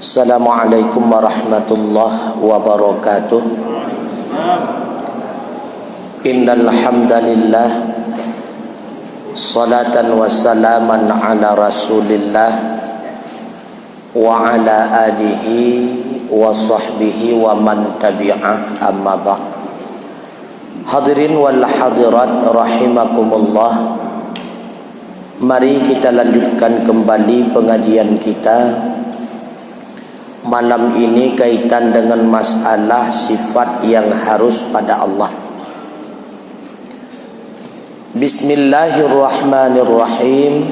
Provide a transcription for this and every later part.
Assalamualaikum warahmatullahi wabarakatuh. Innal hamdalillah salatan wa salaman ala Rasulillah wa ala alihi wa sahbihi wa man tabi'ah, amma ba'd. Hadirin wal hadirat rahimakumullah. Mari kita lanjutkan kembali pengajian kita. Malam ini kaitan dengan masalah sifat yang harus pada Allah. Bismillahirrahmanirrahim.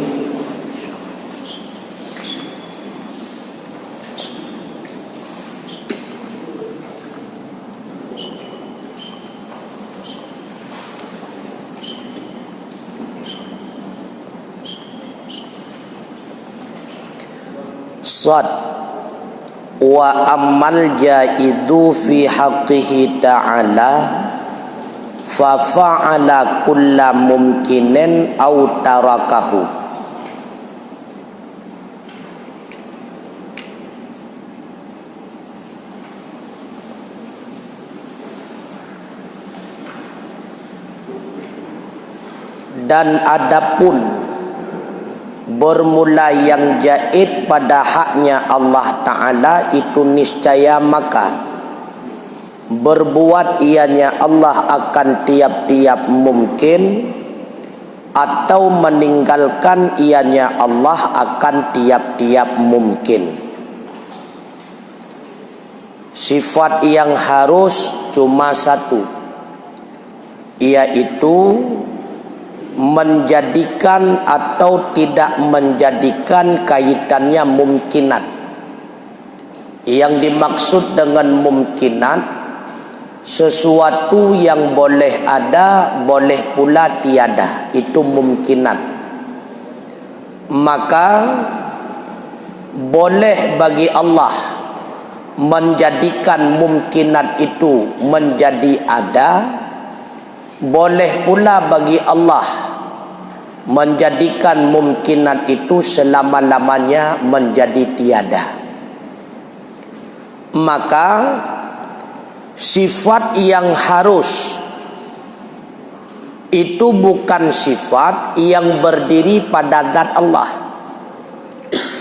Sad wa ammal jaidu fi haqqihi ta'ala fa fa'ala kulla mumkinin aw tarakahu. Dan adapun bermula yang jaid pada haknya Allah Ta'ala itu niscaya maka berbuat ianya Allah akan tiap-tiap mungkin, atau meninggalkan ianya Allah akan tiap-tiap mungkin. Sifat yang harus cuma satu, yaitu menjadikan atau tidak menjadikan kaitannya mungkinat. Yang dimaksud dengan mungkinat, sesuatu yang boleh ada, boleh pula tiada, itu mungkinat. Maka boleh bagi Allah menjadikan mungkinat itu menjadi ada, boleh pula bagi Allah menjadikan mungkinat itu selama-lamanya menjadi tiada. Maka sifat yang harus itu bukan sifat yang berdiri pada zat Allah.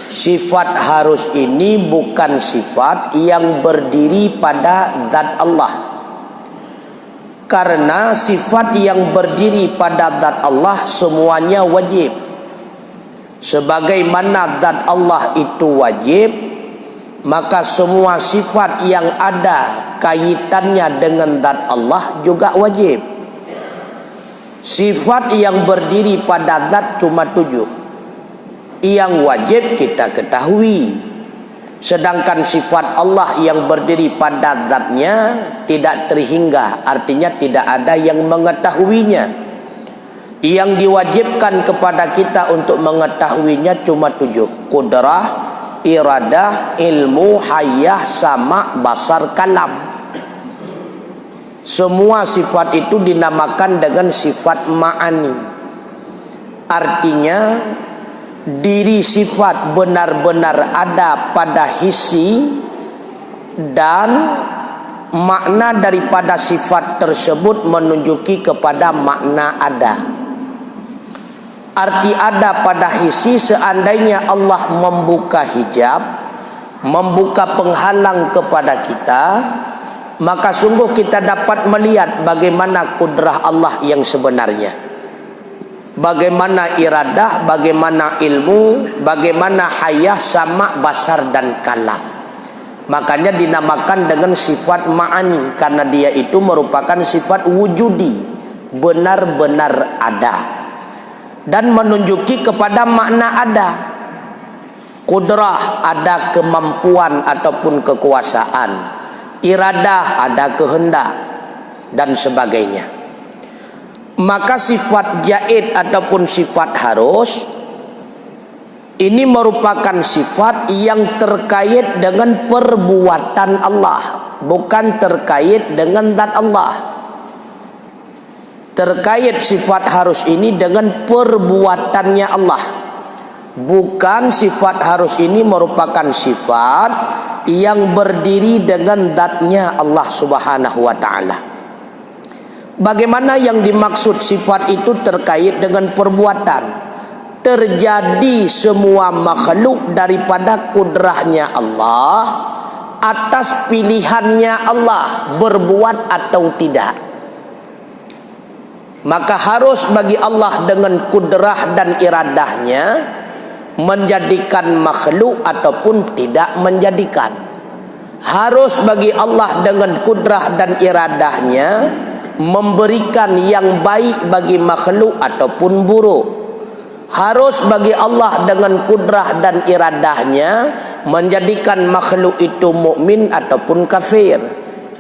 Sifat harus ini bukan sifat yang berdiri pada zat Allah. Karena sifat yang berdiri pada zat Allah semuanya wajib. Sebagaimana zat Allah itu wajib, maka semua sifat yang ada kaitannya dengan zat Allah juga wajib. Sifat yang berdiri pada zat cuma 7. Yang wajib kita ketahui. Sedangkan sifat Allah yang berdiri pada zatnya tidak terhingga, artinya tidak ada yang mengetahuinya. Yang diwajibkan kepada kita untuk mengetahuinya cuma 7. Qudrah, iradah, ilmu, hayah, sama, basar, kalam. Semua sifat itu dinamakan dengan sifat ma'ani. Artinya diri sifat benar-benar ada pada hisi, dan makna daripada sifat tersebut menunjuki kepada makna ada. Arti ada pada hisi, seandainya Allah membuka hijab, membuka penghalang kepada kita, maka sungguh kita dapat melihat bagaimana kudrah Allah yang sebenarnya. Bagaimana iradah, bagaimana ilmu, bagaimana hayah, sama, basar, dan kalam. Makanya dinamakan dengan sifat ma'ani, karena dia itu merupakan sifat wujudi, benar-benar ada, dan menunjuki kepada makna ada. Kudrah, ada kemampuan ataupun kekuasaan. Iradah, ada kehendak, dan sebagainya. Maka sifat jaid ataupun sifat harus ini merupakan sifat yang terkait dengan perbuatan Allah, bukan terkait dengan zat Allah. Terkait sifat harus ini dengan perbuatannya Allah, Bukan sifat harus ini merupakan sifat yang berdiri dengan zatnya Allah Subhanahu wa ta'ala. Bagaimana yang dimaksud sifat itu terkait dengan perbuatan? Terjadi semua makhluk daripada kudrahnya Allah atas pilihannya Allah berbuat atau tidak. Maka harus bagi Allah dengan kudrah dan iradahnya menjadikan makhluk ataupun tidak menjadikan. Harus bagi Allah dengan kudrah dan iradahnya memberikan yang baik bagi makhluk ataupun buruk. Harus bagi Allah dengan kudrah dan iradahnya menjadikan makhluk itu mukmin ataupun kafir.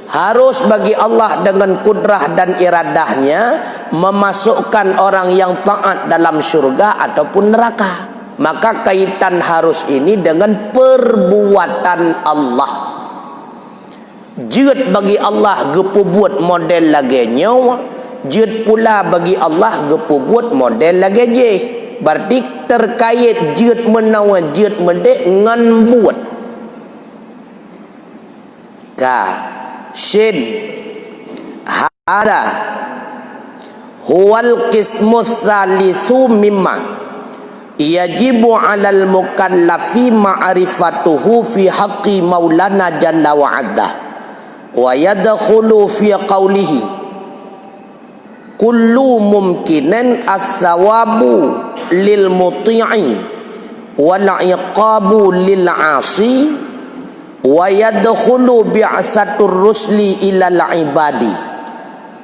Harus bagi Allah dengan kudrah dan iradahnya memasukkan orang yang taat dalam syurga ataupun neraka. Maka kaitan harus ini dengan perbuatan Allah. Jeut bagi Allah gepu buat model lagi nyawa, jeut pula bagi Allah gepu buat model lagi je. Berarti terkait jeut menawa jeut mendek ngan buat. Ka shin hada huwal qismus tsalitsu mimma yajibu 'alal mukallafi ma'rifatuhu fi haqqi maulana jalla wa 'azza wa yadkhulu fi qawlihi kullu mumkinan as-sawabu lil muti'i wal 'iqabu lil 'asi wa yadkhulu bi'satur rusli ilal ibadi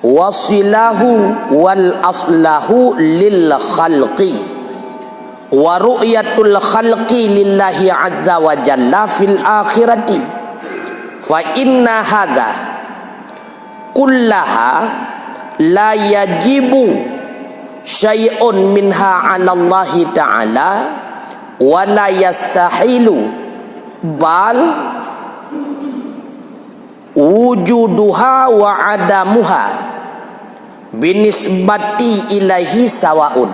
wasilahu wal aslahu lil khalqi wa ru'yatul khalqi lillahi azza wa jalla fil akhirati fa inna hadha kullaha la yajibu syai'un minha 'ala Allah ta'ala wa la yastahilu bal wujuduha wa adamuha binisbati ilahi sawaun.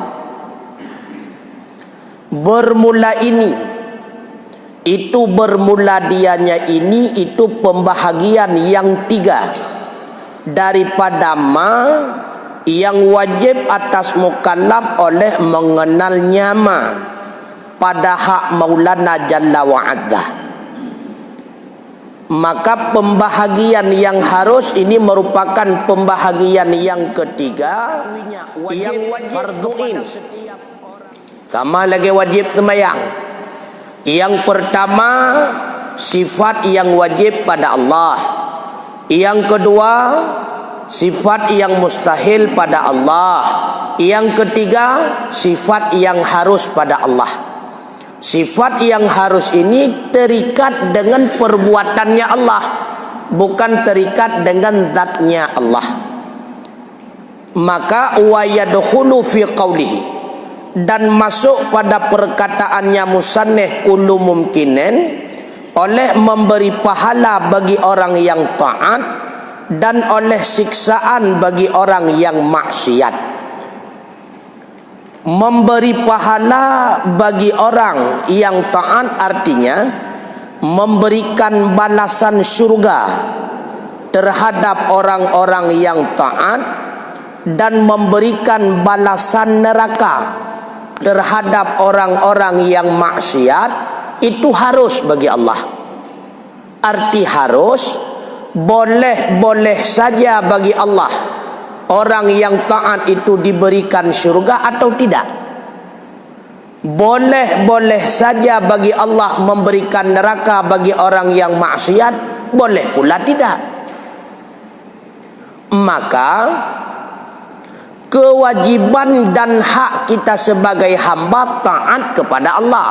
Bermula ini, itu bermula dianya ini, itu pembahagian yang tiga daripada ma yang wajib atas mukallaf oleh mengenalnya ma pada hak Maulana Jalla wa'adha. Maka pembahagian yang harus ini merupakan pembahagian yang ketiga yang wajib fardu'in. Sama lagi wajib sembahyang. Yang pertama sifat yang wajib pada Allah. Yang kedua sifat yang mustahil pada Allah. Yang ketiga sifat yang harus pada Allah. Sifat yang harus ini terikat dengan perbuatannya Allah, bukan terikat dengan zatnya Allah. Maka wa yadkhulu fi qawlihi, dan masuk pada perkataannya musannif kullu mumkinin, oleh memberi pahala bagi orang yang taat dan oleh siksaan bagi orang yang maksiat. Memberi pahala bagi orang yang taat artinya memberikan balasan syurga terhadap orang-orang yang taat dan memberikan balasan neraka terhadap orang-orang yang maksiat. Itu harus bagi Allah. Arti harus, boleh-boleh saja bagi Allah orang yang taat itu diberikan syurga atau tidak. Boleh-boleh saja bagi Allah memberikan neraka bagi orang yang maksiat, boleh pula tidak. Maka kewajiban dan hak kita sebagai hamba taat kepada Allah.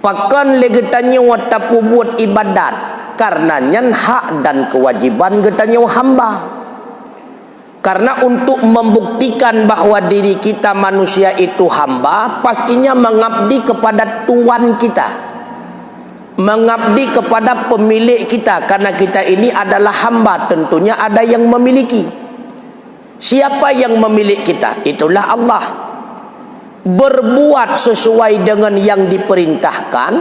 Pakan legetanya watapu buat ibadat, karenanya hak dan kewajiban getanya hamba. Karena untuk membuktikan bahwa diri kita manusia itu hamba, pastinya mengabdi kepada Tuhan kita, mengabdi kepada pemilik kita. Karena kita ini adalah hamba, tentunya ada yang memiliki. Siapa yang memiliki kita? Itulah Allah. berbuat sesuai dengan yang diperintahkan,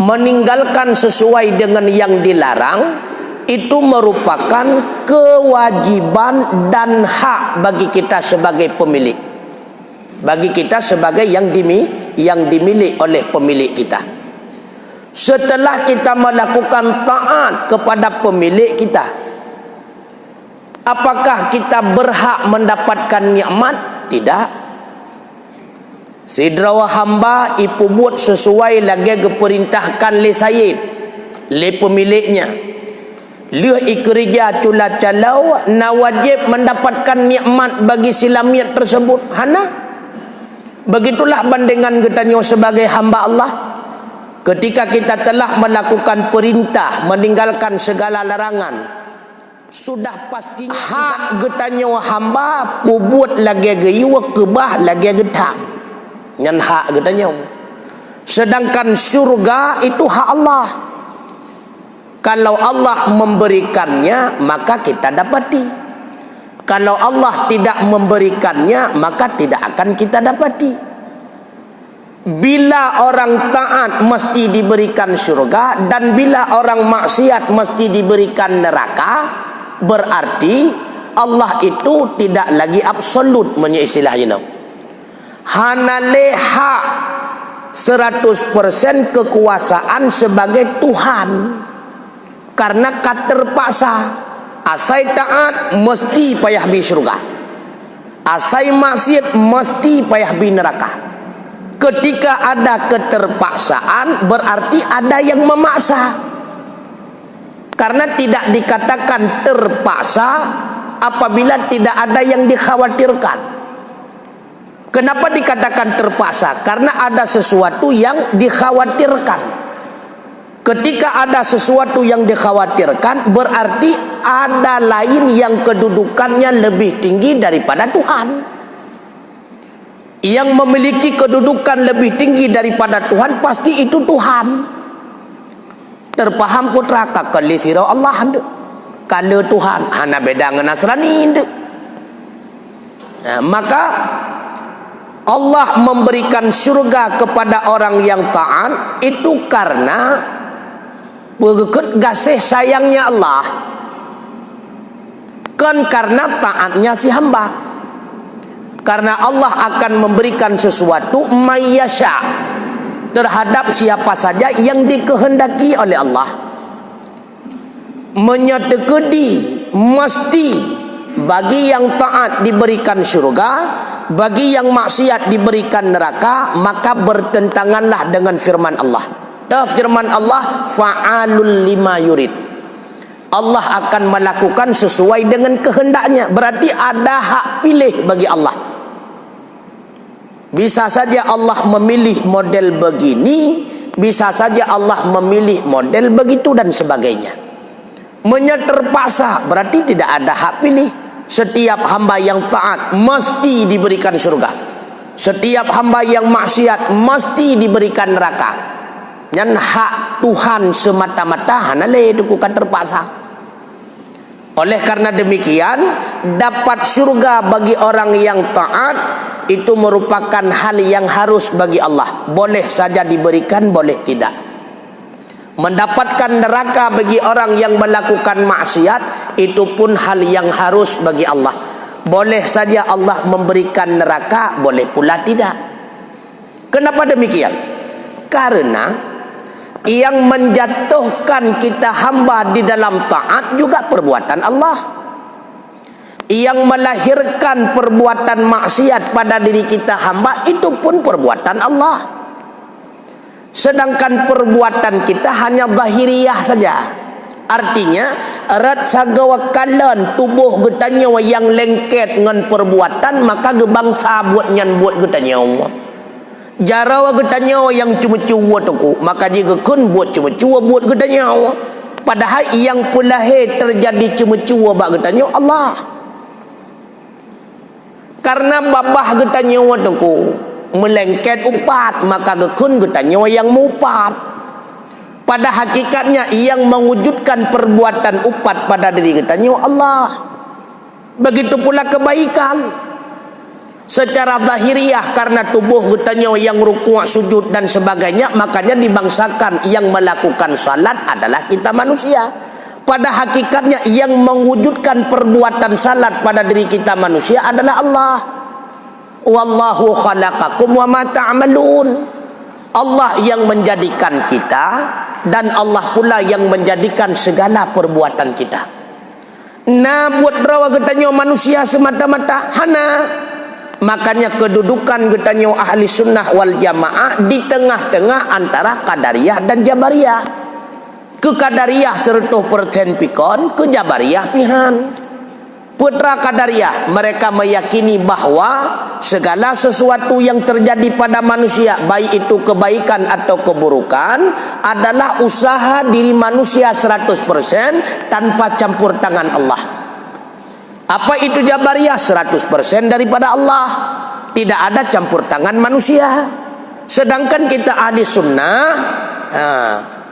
meninggalkan sesuai dengan yang dilarang, itu merupakan kewajiban dan hak bagi kita sebagai pemilik, bagi kita sebagai yang dimiliki oleh pemilik kita. Setelah kita melakukan taat kepada pemilik kita, apakah kita berhak mendapatkan nikmat? Tidak. Sidrawa hamba ipu buat sesuai lagi keperintahkan le sayyid, le pemiliknya. Leh ikerja cula calau na wajib mendapatkan nikmat bagi silamiat tersebut. Hana. Begitulah bandingan kita sebagai hamba Allah. Ketika kita telah melakukan perintah, meninggalkan segala larangan, sudah pasti hak getanyo hamba pubut lagi geyu kebah lagi getam. Nyan hak getanyo. Sedangkan syurga itu hak Allah. Kalau Allah memberikannya, maka kita dapati. Kalau Allah tidak memberikannya, maka tidak akan kita dapati. Bila orang taat mesti diberikan syurga, dan bila orang maksiat mesti diberikan neraka, berarti Allah itu tidak lagi absolut menyisilahnya. Hanale hak 100% kekuasaan sebagai Tuhan. Karena terpaksa. Asai taat mesti payah bi syurga. Asai maksiat mesti payah bi neraka. Ketika ada keterpaksaan, berarti ada yang memaksa. Karena tidak dikatakan terpaksa apabila tidak ada yang dikhawatirkan. Kenapa dikatakan terpaksa? Karena ada sesuatu yang dikhawatirkan. Ketika ada sesuatu yang dikhawatirkan, berarti ada lain yang kedudukannya lebih tinggi daripada Tuhan. Yang memiliki kedudukan lebih tinggi daripada Tuhan, pasti itu Tuhan. Terpaham putra kakali sirau Allah anda. Kalau Tuhan hana beda dengan Nasrani anda. Maka Allah memberikan syurga kepada orang yang taat itu karena berikut kasih sayangnya Allah, kan karena taatnya si hamba. Karena Allah akan memberikan sesuatu mayyasha terhadap siapa saja yang dikehendaki oleh Allah. Menyetekedi mesti bagi yang taat diberikan syurga, bagi yang maksiat diberikan neraka, maka bertentanganlah dengan firman Allah. Firman Allah, fa'alul lima yurid. Allah akan melakukan sesuai dengan kehendaknya. Berarti ada hak pilih bagi Allah. Bisa saja Allah memilih model begini, bisa saja Allah memilih model begitu dan sebagainya. Terpaksa berarti tidak ada hak pilih. Setiap hamba yang taat mesti diberikan surga. Setiap hamba yang maksiat mesti diberikan neraka. Yang hak Tuhan semata-mata hanale itu bukan terpaksa. Oleh karena demikian, dapat surga bagi orang yang taat itu merupakan hal yang harus bagi Allah. Boleh saja diberikan, boleh tidak. Mendapatkan neraka bagi orang yang melakukan maksiat itu pun hal yang harus bagi Allah. Boleh saja Allah memberikan neraka, boleh pula tidak. Kenapa demikian? Karena yang menjatuhkan kita hamba di dalam taat juga perbuatan Allah. Yang melahirkan perbuatan maksiat pada diri kita hamba itu pun perbuatan Allah. Sedangkan perbuatan kita hanya zahiriyah saja. Artinya erat sagawakalan tubuh getanya yang lengket dengan perbuatan, maka gebangsa buat nyan buat getanya. Jarawa getanya yang cuma-cuma tu, maka jika kun buat cuma-cuma buat getanya. Padahal yang pelahir terjadi cuma-cuma bak getanya Allah. Karena babah getanya tu melengket upat, maka gekun getanya yang mupat. Pada hakikatnya yang mewujudkan perbuatan upat pada diri getanya Allah. Begitu pula kebaikan. Secara zahiriah karena tubuh getanyo yang rukuk, sujud dan sebagainya, makanya dibangsakan yang melakukan salat adalah kita manusia. Pada hakikatnya yang mewujudkan perbuatan salat pada diri kita manusia adalah Allah. Wallahu khalaqakum wa ma ta'malun. Allah yang menjadikan kita dan Allah pula yang menjadikan segala perbuatan kita. Nah, buat rawa getanyo manusia semata-mata hana. Makanya kedudukan getanyo ahli sunnah wal jamaah di tengah-tengah antara Qadariyah dan Jabariyah. Ke Qadariyah 100% pikon, ke Jabariyah pihan. Putra Qadariyah, mereka meyakini bahwa segala sesuatu yang terjadi pada manusia, baik itu kebaikan atau keburukan, adalah usaha diri manusia 100% tanpa campur tangan Allah. Apa itu Jabariyah? 100% daripada Allah. Tidak ada campur tangan manusia. Sedangkan kita ahli sunnah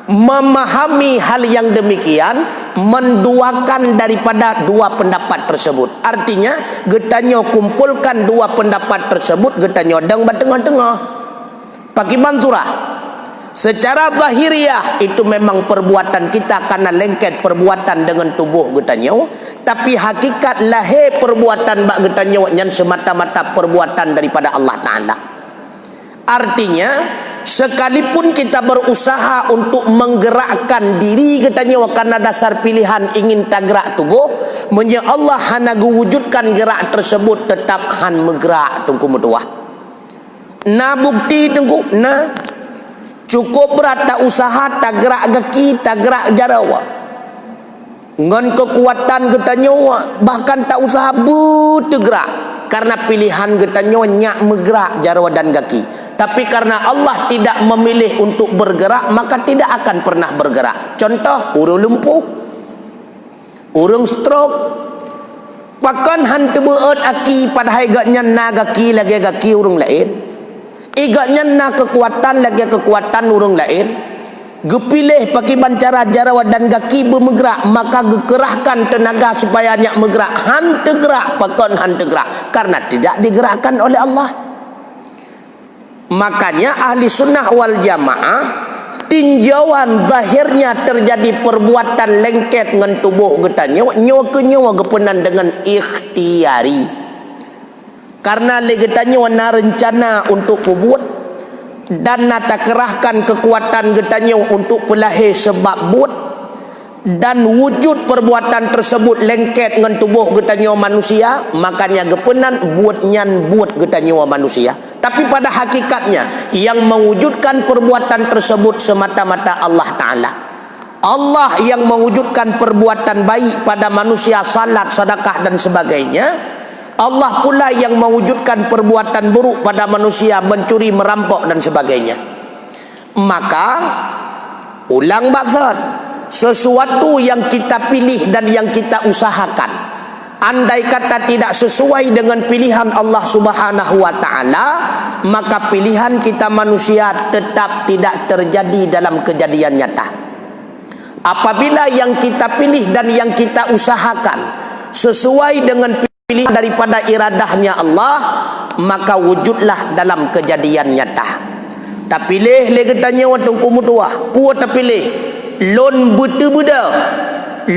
memahami hal yang demikian, menduakan daripada dua pendapat tersebut. Artinya getanyo kumpulkan dua pendapat tersebut, getanyo dang batengah-tengah. Pakai banturah. Secara zahiriah itu memang perbuatan kita karena lengket perbuatan dengan tubuh getanyo, tapi hakikat lahir perbuatan bak getanyo yang semata-mata perbuatan daripada Allah Ta'ala. Artinya sekalipun kita berusaha untuk menggerakkan diri getanyo karena dasar pilihan ingin tagrak tubuh, menye Allah hana wujudkan gerak tersebut tetap han menggerak tungku metuah. Nah bukti tungku, nah cukup berat tak usaha tak gerak gaki, tak gerak jarawa. Ngan kekuatan getanyo bahkan tak usaha bergerak karena pilihan getanyo nyak menggerak jarawa dan gaki. Tapi karena Allah tidak memilih untuk bergerak, maka tidak akan pernah bergerak. Contoh, urang lumpuh, urang stroke. Pakan han tebeut aki padahal gaknya na gaki lagi gaki urang lain. Igaknya na kekuatan lagi kekuatan urang lain. Gepilih pakai bancara jarawa dan gaki bermegrak, maka gekerahkan tenaga supaya nyak megrak. Han tergerak, pakan han tergerak karena tidak digerakkan oleh Allah. Makanya ahli sunnah wal jamaah tinjauan zahirnya terjadi perbuatan lengket dengan tubuh getanyo, nyawa ke nyawa gepenan dengan ikhtiari. Karena getanyo na rencana untuk pubut dan nata kerahkan kekuatan getanyo untuk pelahir sebab but, dan wujud perbuatan tersebut lengket dengan tubuh getanyo manusia, makanya gepenan buat nyan buat getanyo manusia. Tapi pada hakikatnya yang mewujudkan perbuatan tersebut semata-mata Allah Ta'ala. Allah yang mewujudkan perbuatan baik pada manusia, salat, sedekah dan sebagainya. Allah pula yang mewujudkan perbuatan buruk pada manusia, mencuri, merampok dan sebagainya. Maka ulang maksud, sesuatu yang kita pilih dan yang kita usahakan, andai kata tidak sesuai dengan pilihan Allah Subhanahu wa Ta'ala, maka pilihan kita manusia tetap tidak terjadi dalam kejadian nyata. Apabila yang kita pilih dan yang kita usahakan sesuai dengan pilihan daripada iradahnya Allah, maka wujudlah dalam kejadian nyata. Tak pilih lagi tanya waktu kumutuah, puat tak pilih lon betul-betul,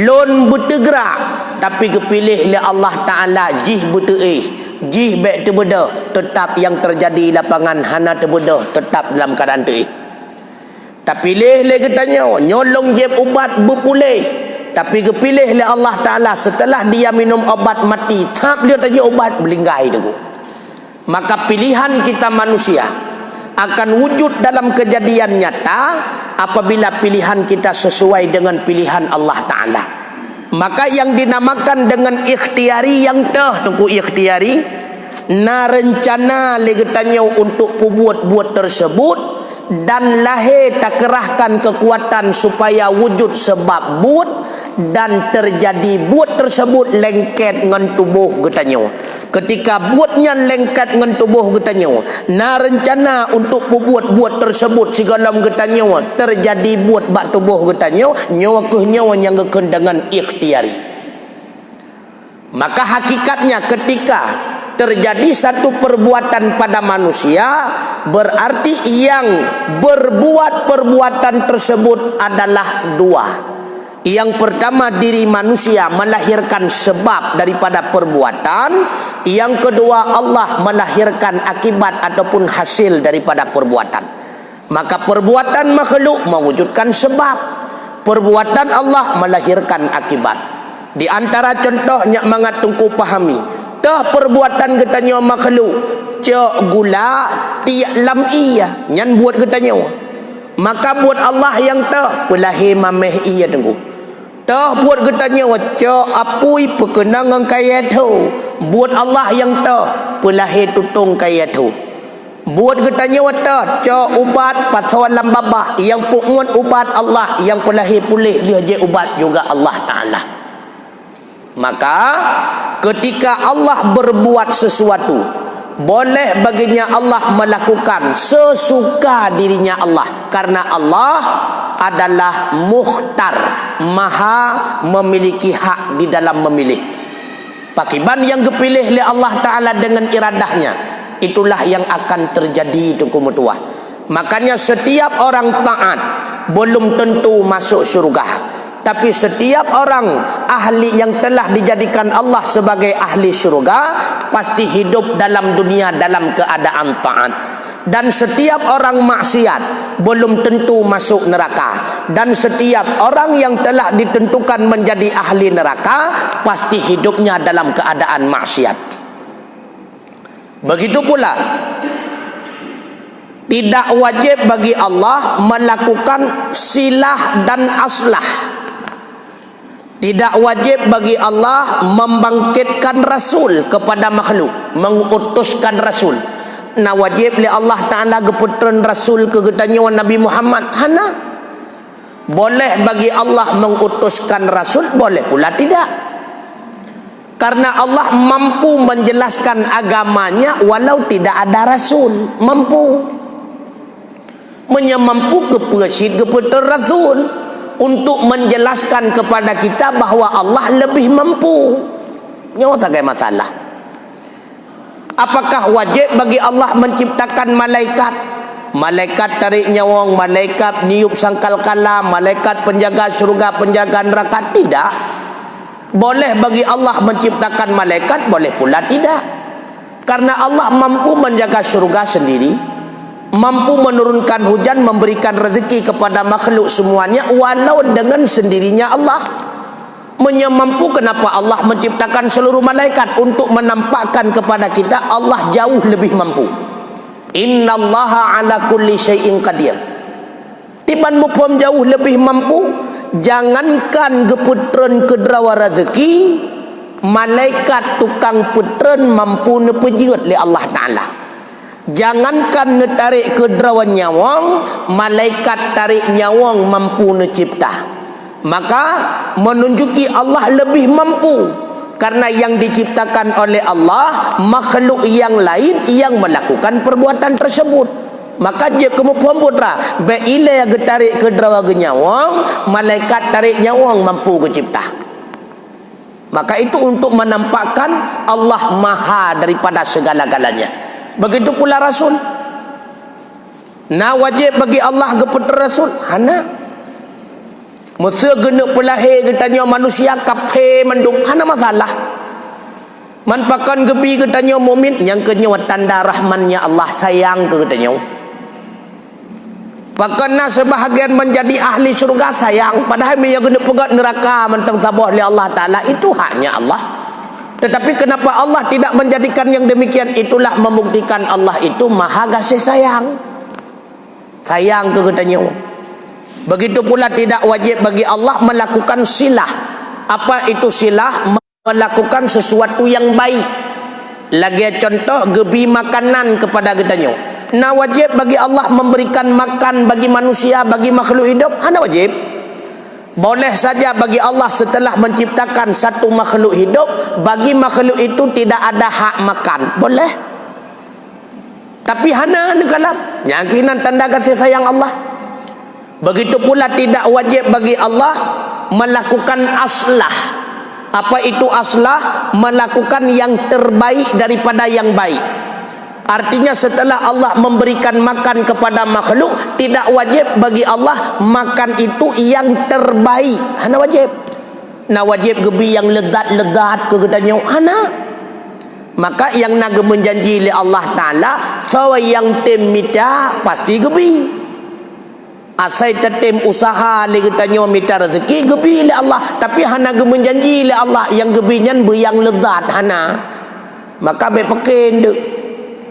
lon betul-gerak, tapi kepilih oleh Allah Ta'ala jih betul jih baik terbedah, tetap yang terjadi lapangan hana terbedah, tetap dalam keadaan tu. Tak pilih lagi tanya nyolong jeb ubat berpulih, tapi kepilih oleh Allah Ta'ala setelah dia minum obat mati, tak dia tanya obat belinggai tu. Maka pilihan kita manusia akan wujud dalam kejadian nyata apabila pilihan kita sesuai dengan pilihan Allah Ta'ala. Maka yang dinamakan dengan ikhtiari yang tunggu ikhtiari, na rencana legetannya untuk buat tersebut dan lahir tak kerahkan kekuatan supaya wujud sebab buat dan terjadi buat tersebut lengket dengan tubuh getanyo. Ketika buatnya lengket dengan tubuh getanyo, na rencana untuk buat tersebut segala getanyo terjadi buat bak tubuh getanyo, nyawa ke nyawa yang dengan ikhtiari. Maka hakikatnya ketika terjadi satu perbuatan pada manusia, berarti yang berbuat perbuatan tersebut adalah dua. Yang pertama, diri manusia melahirkan sebab daripada perbuatan. Yang kedua, Allah melahirkan akibat ataupun hasil daripada perbuatan. Maka perbuatan makhluk mewujudkan sebab, perbuatan Allah melahirkan akibat. Di antara contohnya mengatungku pahami, tah perbuatan katanya makhluk cak gula tiak lam iya nyan buat katanya, maka buat Allah yang tah pelahir mameh iya tengku tah buat katanya cak apui perkenangan kaya tu, buat Allah yang tah pelahir tutung kaya tu, buat katanya wata cak ubat pasal lam babah yang pungun ubat Allah yang pelahir pulih dia je ubat juga Allah Ta'ala. Maka ketika Allah berbuat sesuatu, boleh baginya Allah melakukan sesuka dirinya Allah, karena Allah adalah mukhtar, maha memiliki hak di dalam memilih. Pakiban yang dipilih oleh Allah Ta'ala dengan iradahnya, itulah yang akan terjadi itu kumutuah. Makanya setiap orang taat belum tentu masuk syurga, tapi setiap orang ahli yang telah dijadikan Allah sebagai ahli syurga pasti hidup dalam dunia dalam keadaan taat. Dan setiap orang maksiat belum tentu masuk neraka. Dan setiap orang yang telah ditentukan menjadi ahli neraka pasti hidupnya dalam keadaan maksiat. Begitu pula, tidak wajib bagi Allah melakukan silah dan aslah. Tidak wajib bagi Allah membangkitkan Rasul kepada makhluk, mengutuskan Rasul. Nah wajib li Allah Ta'ala geputran Rasul ke getanya Nabi Muhammad. Hana. Boleh bagi Allah mengutuskan Rasul, boleh pula tidak. Karena Allah mampu menjelaskan agamanya walau tidak ada Rasul. Mampu. Menyamampu kepesid geputran Rasul untuk menjelaskan kepada kita bahawa Allah lebih mampu. Nyawa tak masalah. Apakah wajib bagi Allah menciptakan malaikat? Malaikat tarik nyawang, malaikat niup sangkal kala, malaikat penjaga syurga, penjaga neraka? Tidak. Boleh bagi Allah menciptakan malaikat, boleh pula tidak. Karena Allah mampu menjaga syurga sendiri, mampu menurunkan hujan, memberikan rezeki kepada makhluk semuanya walau dengan sendirinya Allah. Menyamampu kenapa Allah menciptakan seluruh malaikat untuk menampakkan kepada kita Allah jauh lebih mampu. Innallaha ala kulli syai'in qadir. Tiban mufham jauh lebih mampu. Jangankan geputren kederawa rezeki, malaikat tukang putren mampu nepejut oleh Allah Ta'ala. Jangankan netarik kederawan nyawang, malaikat tarik nyawang mampu necipta. Maka menunjuki Allah lebih mampu, karena yang diciptakan oleh Allah makhluk yang lain yang melakukan perbuatan tersebut. Maka dia kemudian putra bila yang tarik kederawa nyawang, malaikat tarik nyawang mampu kecipta. Maka itu untuk menampakkan Allah maha daripada segala-galanya. Begitu pula Rasul. Nah wajib bagi Allah kepada Rasul. Hana. Masa genuk pelahir katanya manusia kafir mendung. Hana masalah. Manpakan gebi katanya mukmin yang kenyawa tanda rahmannya Allah sayang ke katanya. Pakana sebahagian menjadi ahli syurga sayang. Padahal dia genuk pegat neraka mentang tabah oleh Allah Ta'ala. Itu haknya Allah. Tetapi kenapa Allah tidak menjadikan yang demikian? Itulah membuktikan Allah itu maha kasih sayang. Sayang ke katanya. Begitu pula tidak wajib bagi Allah melakukan silah. Apa itu silah? Melakukan sesuatu yang baik. Lagi contoh gebi makanan kepada katanya. Nah wajib bagi Allah memberikan makan bagi manusia, bagi makhluk hidup. Hana wajib. Boleh saja bagi Allah setelah menciptakan satu makhluk hidup, bagi makhluk itu tidak ada hak makan. Boleh. Tapi hana negalam. Yakinan tanda kasih sayang Allah. Begitu pula tidak wajib bagi Allah melakukan aslah. Apa itu aslah? Melakukan yang terbaik daripada yang baik. Artinya setelah Allah memberikan makan kepada makhluk, tidak wajib bagi Allah makan itu yang terbaik. Hana wajib. Na wajib gebi yang legat-legat ke katanya. Hana. Maka yang naga menjanji oleh Allah Ta'ala, sawa yang tem mita pasti gebi. Asai tetem usaha le katanya mita rezeki gebi oleh Allah. Tapi hana ge menjanji oleh Allah yang gebi nyan yang legat hana. Maka baik pakai dek.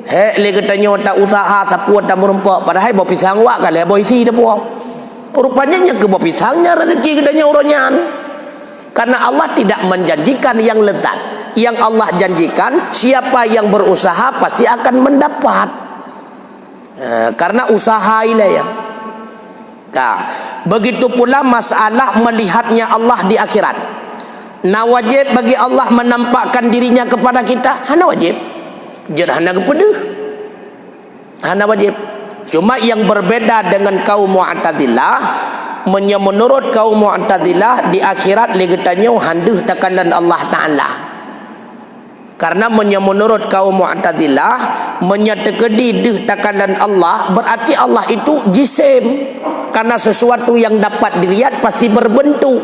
Hek le katanya tak usaha sapuat tak merempak padahal bawa pisang wak kali bawa isi dah puak. Rupanya nya ke bawa pisangnya rezeki katanya uronyan. Karena Allah tidak menjanjikan yang lezat. Yang Allah janjikan siapa yang berusaha pasti akan mendapat. Karena usaha ilah ya. Nah, begitu pula masalah melihatnya Allah di akhirat. Nah wajib bagi Allah menampakkan dirinya kepada kita. Hana wajib. Jangan hana kepada. Hana wajib. Cuma yang berbeda dengan kaum Mu'tazilah, menurut kaum Mu'tazilah di akhirat legetannya handuh takalan Allah Ta'ala. Karena menurut kaum Mu'tazilah menyatekedi deh takalan Allah berarti Allah itu jisim. Karena sesuatu yang dapat dilihat pasti berbentuk.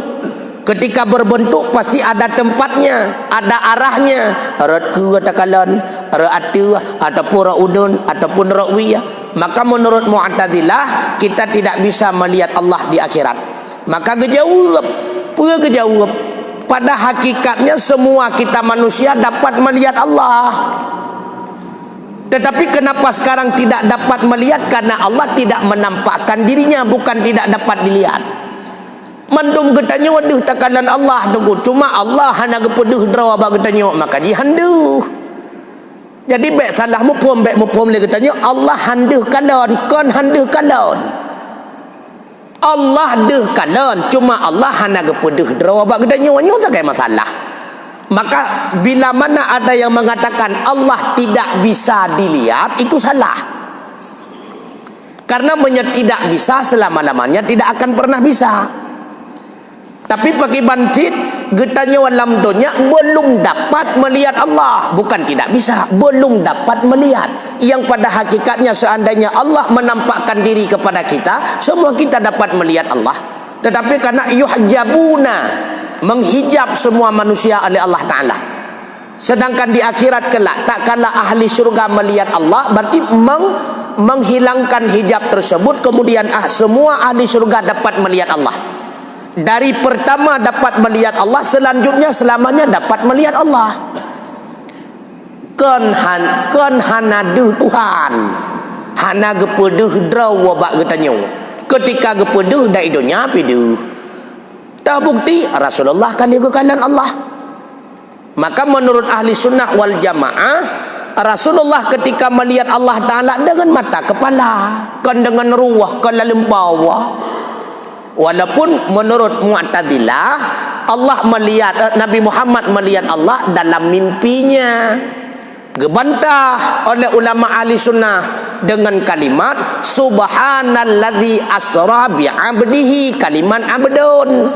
Ketika berbentuk pasti ada tempatnya, ada arahnya. Ratku takalan, ratu ataupun raudun ataupun rawiyah. Maka menurut Mu'tazilah kita tidak bisa melihat Allah di akhirat. Maka kejawab, pura kejawab. Pada hakikatnya semua kita manusia dapat melihat Allah. Tetapi kenapa sekarang tidak dapat melihat? Karena Allah tidak menampakkan dirinya, bukan tidak dapat dilihat. Mandum getanya waduh takalan Allah tunggu. Cuma Allah hana gepeduh draw ba getanya maka ji handuh. Jadi baik salah mupom baik mupom le getanya Allah handuh kalon kon handuh kalon. Allah deh kalon cuma Allah hana gepeduh draw ba getanya wanyo tak masalah. Maka bila mana ada yang mengatakan Allah tidak bisa dilihat, itu salah. Karena tidak bisa selama-lamanya tidak akan pernah bisa. Tapi pakai bantit getanya walam dunia belum dapat melihat Allah. Bukan tidak bisa, belum dapat melihat. Yang pada hakikatnya seandainya Allah menampakkan diri kepada kita, semua kita dapat melihat Allah. Tetapi karena yuhjabuna, menghijab semua manusia oleh Allah Ta'ala. Sedangkan di akhirat kelak tak kala ahli syurga melihat Allah, berarti menghilangkan hijab tersebut. Kemudian semua ahli syurga dapat melihat Allah. Dari pertama dapat melihat Allah, selanjutnya selamanya dapat melihat Allah. Kan hanadu Tuhan hana gepeduh draw wabak getanya. Ketika gepeduh dah idonya piduh. Tak bukti Rasulullah kan dia kekalan Allah. Maka menurut ahli sunnah wal jamaah, Rasulullah ketika melihat Allah Ta'ala dengan mata kepala, kan dengan ruah, kan lalu bawah. Walaupun menurut Mu'tazilah Allah melihat, Nabi Muhammad melihat Allah dalam mimpinya. Gebantah oleh ulama ahli sunnah dengan kalimat subhanalladzi asra bi'abdihi, kalimat abdun.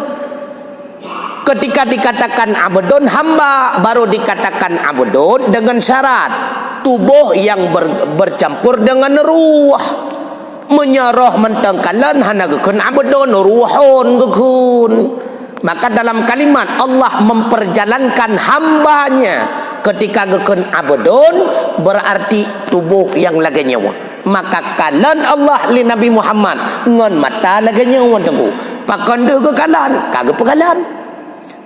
Ketika dikatakan abdun hamba, baru dikatakan abdun dengan syarat tubuh yang bercampur dengan ruh. Menyerah mentengkalan hana gekun abdun ruhun gekun. Maka dalam kalimat Allah memperjalankan hambanya. Ketika gekun abdun berarti tubuh yang lagi nyawa. Maka kalan Allah li Nabi Muhammad ngon mata lagi nyawa tunggu. Pakon deh ke kalan, kagak pekalan.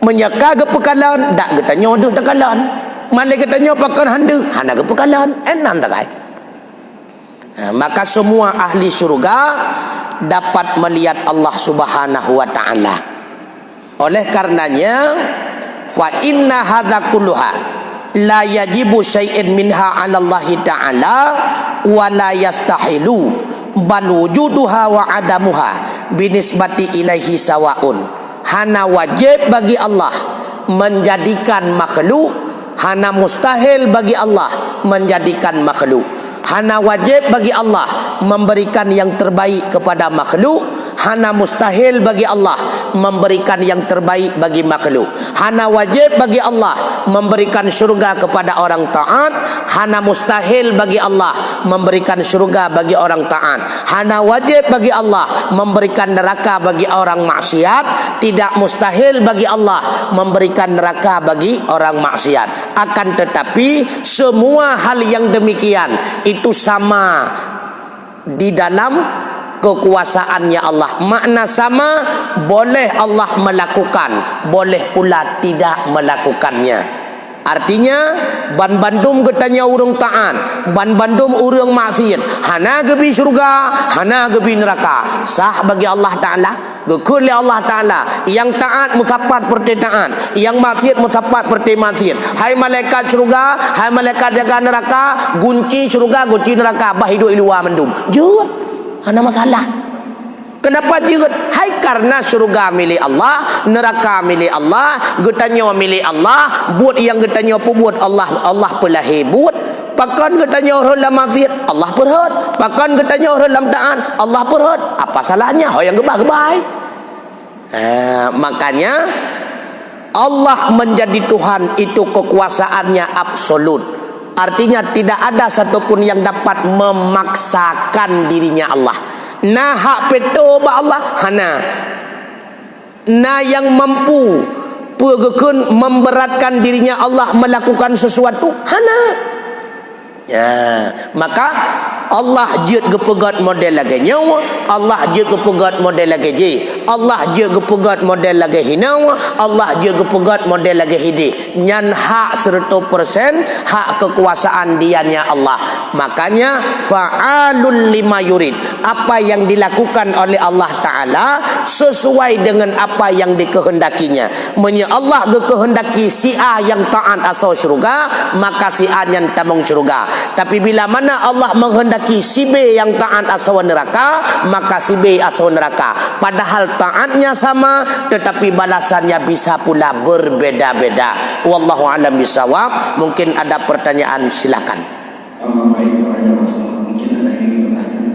Menyeka ke pekalan, dak getanya deh tekalan. Malai getanya pakon handu, hana ke pekalan. Enan tak kai. Maka semua ahli surga dapat melihat Allah Subhanahu wa Ta'ala. Oleh karenanya fa inna hadza kulluha la yajibu syai'in minha 'ala Allah Ta'ala wa la yastahilu bal wujuduha wa adamuha binisbati ilaihi sawaun. Hana wajib bagi Allah menjadikan makhluk, hana mustahil bagi Allah menjadikan makhluk. Hana wajib bagi Allah memberikan yang terbaik kepada makhluk, Hana mustahil bagi Allah memberikan yang terbaik bagi makhluk. Hana wajib bagi Allah memberikan syurga kepada orang taat. Hana mustahil bagi Allah memberikan syurga bagi orang taat. Hana wajib bagi Allah memberikan neraka bagi orang maksiat. Tidak mustahil bagi Allah memberikan neraka bagi orang maksiat. Akan tetapi semua hal yang demikian itu sama di dalam kekuasaannya Allah. Makna sama, boleh Allah melakukan, boleh pula tidak melakukannya. Artinya ban bandum katanya urang taat, ban bandum urang maksiat, hana gebi syurga, hana gebi neraka. Sah bagi Allah Taala. Gekul Allah Taala, yang taat mutapat perti taat, yang maksiat mutapat perti maksiat. Hai malaikat syurga, hai malaikat jaga neraka, gunci syurga, gunci neraka, bah hidup luar mendum. Jut. Ada masalah. Kenapa juga? Hai karena syurga milik Allah, neraka milik Allah, getanya milik Allah, buat yang getanya buat Allah, Allah pula hebut. Pakan getanya orang dalam maksiat, Allah perhut. Pakan getanya orang dalam taat, Allah perhut. Apa salahnya? Oh yang gebah-gebah. Makanya Allah menjadi Tuhan itu kekuasaannya absolut. Artinya tidak ada satupun yang dapat memaksakan dirinya Allah. Nah hak peto ba Allah hana. Nah yang mampu pergekun memberatkan dirinya Allah melakukan sesuatu hana. Ya, maka Allah je gepegat model lagi nyawa, Allah je gepegat model lagi je, Allah je gepegat model lagi hinawa, Allah je gepegat model lagi hidi. Nyan hak 100% hak kekuasaan dianya Allah. Makanya fa'alul lima yurid. Apa yang dilakukan oleh Allah Ta'ala sesuai dengan apa yang dikehendakinya. Menye Allah kehendaki si A yang taat asal syurga, maka si A yang tamung syurga. Tapi bila mana Allah menghendaki si B yang taat asal neraka, maka si B asal neraka. Padahal taatnya sama, tetapi balasannya bisa pula berbeda-beda. Wallahu a'lam bishawab. Mungkin ada pertanyaan, silakan. Baik, pertanyaan Mas. Mungkin ada yang ingin bertanya.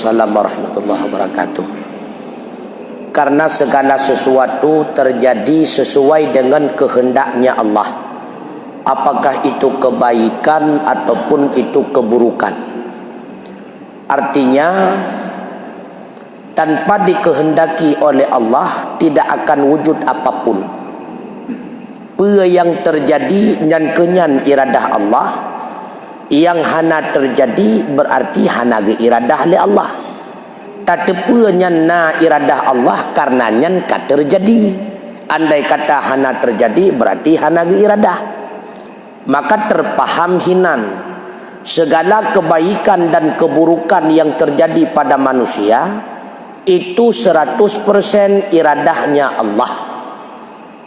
Waalaikumsalam warahmatullahi wabarakatuh. Karena segala sesuatu terjadi sesuai dengan kehendaknya Allah, apakah itu kebaikan ataupun itu keburukan. Artinya tanpa dikehendaki oleh Allah tidak akan wujud apapun. Apa yang terjadi nyan kenyan iradah Allah, yang hana terjadi berarti hana ge iradah li Allah. Tatepa nyan na iradah Allah karena nyan ka terjadi. Andai kata hana terjadi berarti hana ge iradah. Maka terpaham hinan segala kebaikan dan keburukan yang terjadi pada manusia itu 100% iradahnya Allah.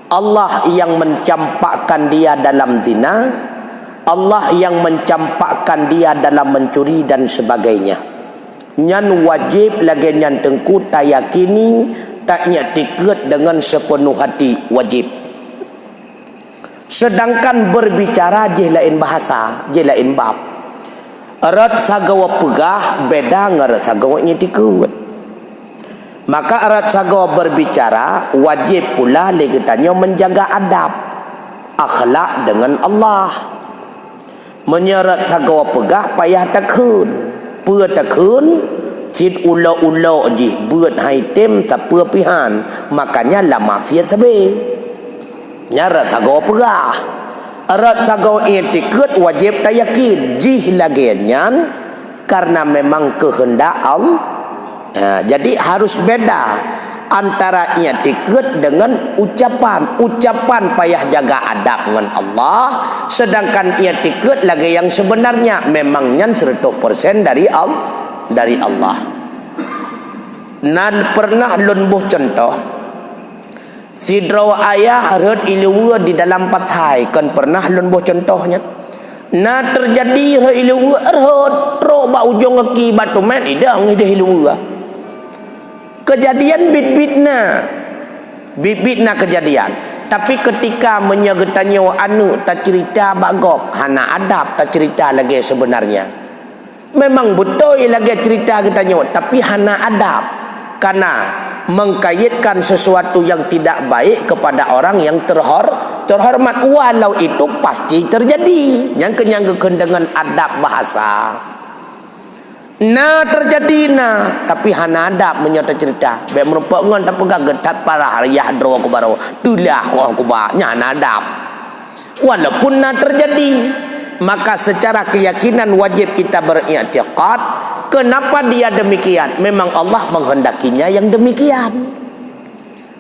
Allah yang mencampakkan dia dalam zina, Allah yang mencampakkan dia dalam mencuri dan sebagainya. Nyan wajib lagi nyan tengku tak yakini, tak nyatikut dengan sepenuh hati wajib. Sedangkan berbicara je lain bahasa, je lain bab. Erat sagawa pegah beda ngarat sagawa nyatikut. Maka erat sagawa berbicara wajib pula lagi tanya menjaga adab akhlak dengan Allah. Menyeret sagawa pegah payah takun. Pua takun cid ulo-ulo je buat hai tem tak pua pihan, makanya lah maksiat sabe. Nyarat sagawa pegah. Erat sagawa etikut wajib tak yakin jih lagi nyan karena memang kehendak Allah. Jadi harus beda antara etikut dengan ucapan. Ucapan payah jaga adab dengan Allah, sedangkan etikut lagi yang sebenarnya memang nyan 100% dari Allah. Nan pernah lunbuh contoh sidro ayah rod iluwa di dalam pathai kan pernah lunbuh contohnya. Na terjadi ro iluwa rod ro ba ujung kaki batu met idang ide iluwa. Kejadian bit-bitna kejadian. Tapi ketika menyegetanya anu tak cerita bagop hana adab tak cerita lagi sebenarnya. Memang betul lagi cerita katanya tapi hana adab. Karena mengkaitkan sesuatu yang tidak baik kepada orang yang terhormat, walau itu pasti terjadi. Yang kenyanggeun dengan adab bahasa. Nah terjadi tapi hana adab menyata cerita. Baik merupakan tak pegang getat para hariah draw aku baru. Tulah aku banyak adab. Walaupun terjadi, maka secara keyakinan wajib kita beriktikad. Kenapa dia demikian? Memang Allah menghendakinya yang demikian.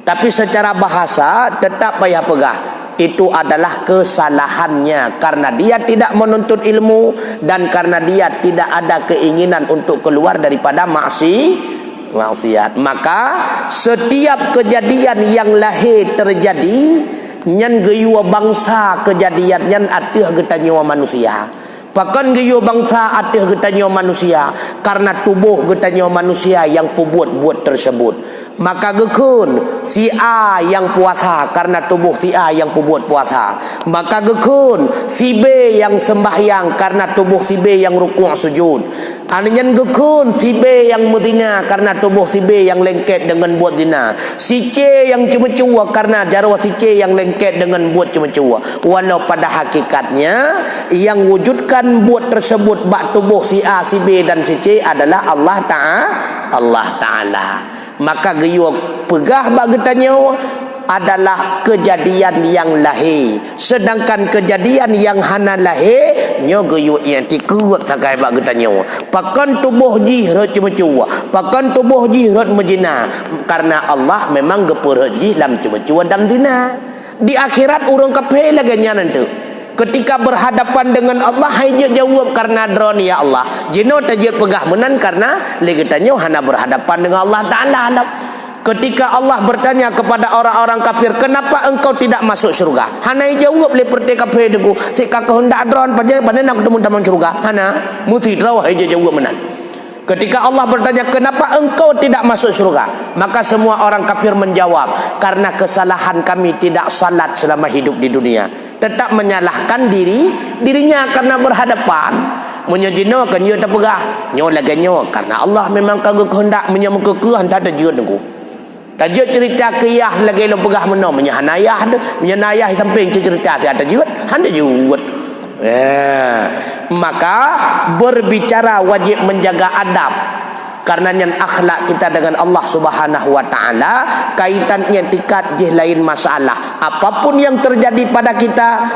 Tapi secara bahasa tetap payah pegah. Itu adalah kesalahannya karena dia tidak menuntut ilmu dan karena dia tidak ada keinginan untuk keluar daripada maksiat. Maka setiap kejadian yang lahir terjadi nyan geyua bangsa kejadian nyan atih getanyo manusia. Pakan geyua bangsa atih getanyo manusia karena tubuh getanyo manusia yang buat tersebut. Maka gekun si A yang puasa karena tubuh si A yang buat puasa. Maka gekun si B yang sembahyang karena tubuh si B yang rukuk sujud. Anyan gekun si B yang muzina karena tubuh si B yang lengket dengan buat zina. Si C yang cuma-cuma karena jarwa si C yang lengket dengan buat cuma-cuma. Walau pada hakikatnya yang wujudkan buat tersebut bak tubuh si A, si B dan si C adalah Allah Ta'ala. Maka geyuk pegah bagi tanya adalah kejadian yang lahir, sedangkan kejadian yang hana lahir nyo geyuk yang tikuat sakai bagi tanya pakan tubuh jihrat cuma-cuma, pakan tubuh jihrat mejina karena Allah memang gepur haji dalam cuma-cuma dalam zina. Di akhirat urang kape lagi nyanan tu. Ketika berhadapan dengan Allah hanya jawab karena drone ya Allah. Jino tajir pegah menan karena legetannya hana berhadapan dengan Allah Ta'ala. Ketika Allah bertanya kepada orang-orang kafir, kenapa engkau tidak masuk surga? Hana jawab seperti kafir deku. Sika kehendak drone pada nak ketemu taman surga. Hana muti draw hanya jawab menan. Ketika Allah bertanya, kenapa engkau tidak masuk surga? Maka semua orang kafir menjawab, karena kesalahan kami tidak salat selama hidup di dunia. Tetap menyalahkan dirinya karena berhadapan Munyo jino kan nyo tak perah. Nyo lagi nyo karena Allah memang kagak kehendak menyo muka ke hantar tajud nunggu. Tajud cerita kiyah lagi lo perah meno menyo hanayah tu. Menyo nayah samping cerita si tajud, handa jud. Maka berbicara wajib menjaga adab. Karenanya akhlak kita dengan Allah Subhanahu wa taala kaitannya tingkat je lain masalah. Apapun yang terjadi pada kita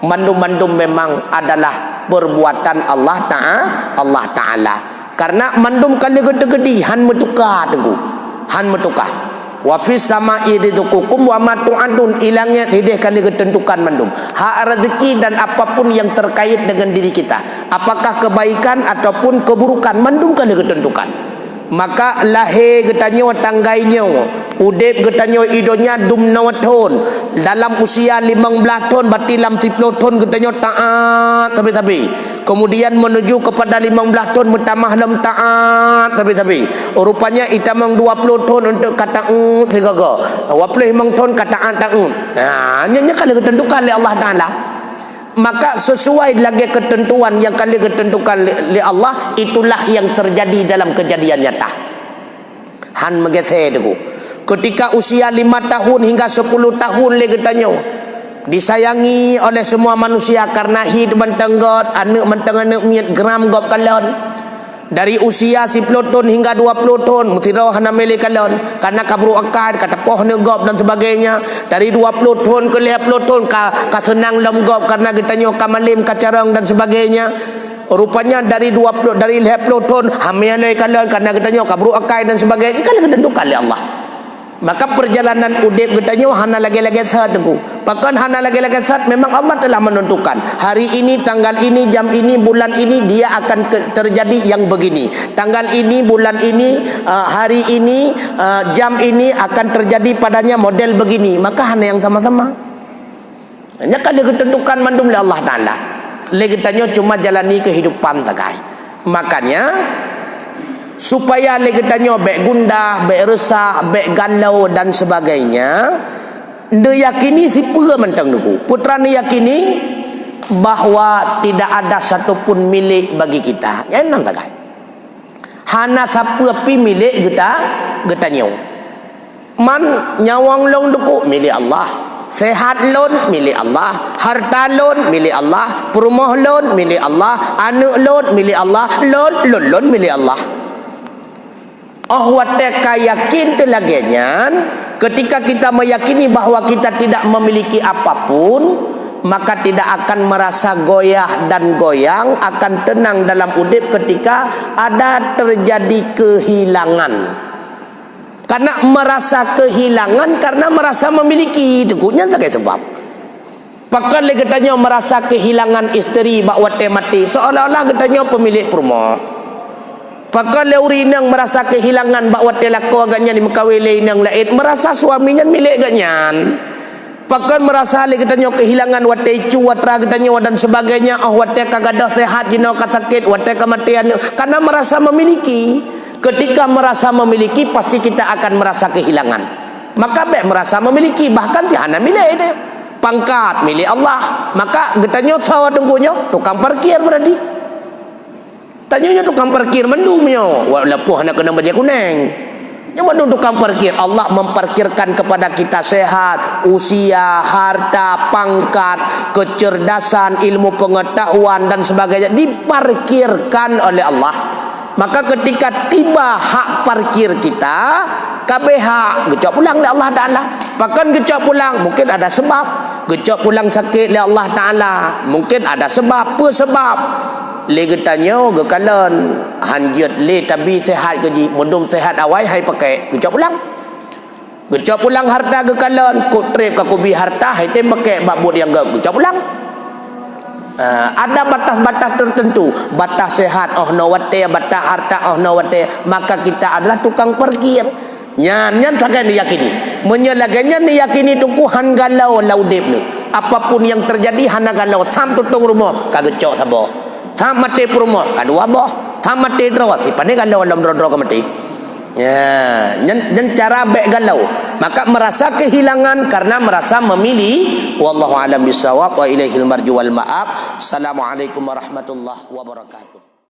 mandum-mandum memang adalah perbuatan Allah taala. Karena mandum kali gede-gede han metukar tengku. Han metukar. Wa fis sama'i rizqukum wa ma tu'adun, ilangnya hidih kali ketentukan mandum. Hak rezeki dan apapun yang terkait dengan diri kita, apakah kebaikan ataupun keburukan, mandum kali ketentukan. Maka lahir getanyo tanggainya, udip getanyo idonya dum nawatun, dalam usia 15 tahun berarti dalam 10 tahun getanyo taat tapi kemudian menuju kepada 15 tahun bertambah dalam taat tapi rupanya itamang 20 tahun untuk kata segaga 25 tahun kata taat. Nya kalau ketentukan oleh Allah taala. Maka sesuai lagi ketentuan yang kali ketentukan oleh Allah, itulah yang terjadi dalam kejadian nyata. Han megese deku. Ketika usia 5 tahun hingga 10 tahun lagi tanya, disayangi oleh semua manusia karena hidup mentenggot, anak menteng-anak miat geram gop kalon. Dari usia 10 tahun hingga 20 tahun mutira hana mele kalon karena kabru akad kata poh ne gop dan sebagainya. Dari 20 tahun ke 50 tahun ka senang lom gop karena getanyo kamalim kacarang dan sebagainya. Rupanya dari 50 tahun hamialai kalon karena getanyo kabru akad dan sebagainya. Kan ketentukan oleh Allah. Maka perjalanan udip getanyo hana lagi-lagi saat tengku. Bahkan hana lagi-lagi saat memang Allah telah menentukan hari ini, tanggal ini, jam ini, bulan ini dia akan terjadi yang begini. Tanggal ini, bulan ini, hari ini, jam ini akan terjadi padanya model begini. Maka hana yang sama-sama. Hanya kan dia ketentukan mandum oleh Allah Taala. Lagi getanyo cuma jalani kehidupan tagai. Makanya supaya lagi tanya baik gundah, baik resah, baik galau dan sebagainya, dia yakini si pura mentang duku. Putra ni yakini bahawa tidak ada satupun milik bagi kita. Yang nan sagai. Hana siapa pi milik kita getanyo. Man nyawang long duku milik Allah. Sehat lon milik Allah, harta lon milik Allah, perumah lon milik Allah, anak lon milik Allah, lon milik Allah. Wateka yakin telaganya ketika kita meyakini bahawa kita tidak memiliki apapun, maka tidak akan merasa goyah dan goyang, akan tenang dalam udip ketika ada terjadi kehilangan. Karena merasa kehilangan karena merasa memiliki, tukutnya sebagai sebab. Pakai lagi katanya merasa kehilangan isteri bahawa mati, seolah-olah katanya pemilik rumah. Pakai leuri nang merasa kehilangan bahawa telako agaknya di mekawile nang lain, merasa suaminya milik agaknya. Pakai merasa lagi katanya kehilangan wate cu watra katanya dan sebagainya, wate kagadah sehat jino kasakit, wate kematian, karena merasa memiliki. Ketika merasa memiliki pasti kita akan merasa kehilangan. Maka baik merasa memiliki, bahkan si hana milik dia. Pangkat milik Allah. Maka getanya sawa tunggunya tukang parkir berarti. Tanyanya tukang parkir mendumnya. Lepuh nak kena baju kuning. Yang mendung tukang parkir. Allah memparkirkan kepada kita sehat, usia, harta, pangkat, kecerdasan, ilmu pengetahuan dan sebagainya. Diparkirkan oleh Allah. Maka ketika tiba hak parkir kita, KBH gecok pulang oleh Allah Ta'ala. Bahkan gecok pulang mungkin ada sebab. Gecok pulang sakit oleh Allah Ta'ala mungkin ada sebab. Apa sebab? Le getanya gekalon hanjut le tabi sehat keji mudum sehat awai hai pakai gecok pulang. Gecok pulang harta gekalon kutrip ka kubi harta hai tem pakai babut yang gecok pulang. Ada batas-batas tertentu, batas sehat no wate, batas harta no wate, maka kita adalah tukang parkir. Nyan sakan diyakini. Menyelaganya diyakini tukuhan galau laudip ni. Apapun yang terjadi hana galau sam tutung rumah kagecok sabo. Sam mati rumah kadua boh. Sam mati drawat si pandai galau dalam dro-dro ka mati. Ya, dan cara baik galau. Maka merasa kehilangan karena merasa memilih. Wallahu a'lam bishawab wa ilaihil marju wal ma'ab. Assalamualaikum warahmatullahi wabarakatuh.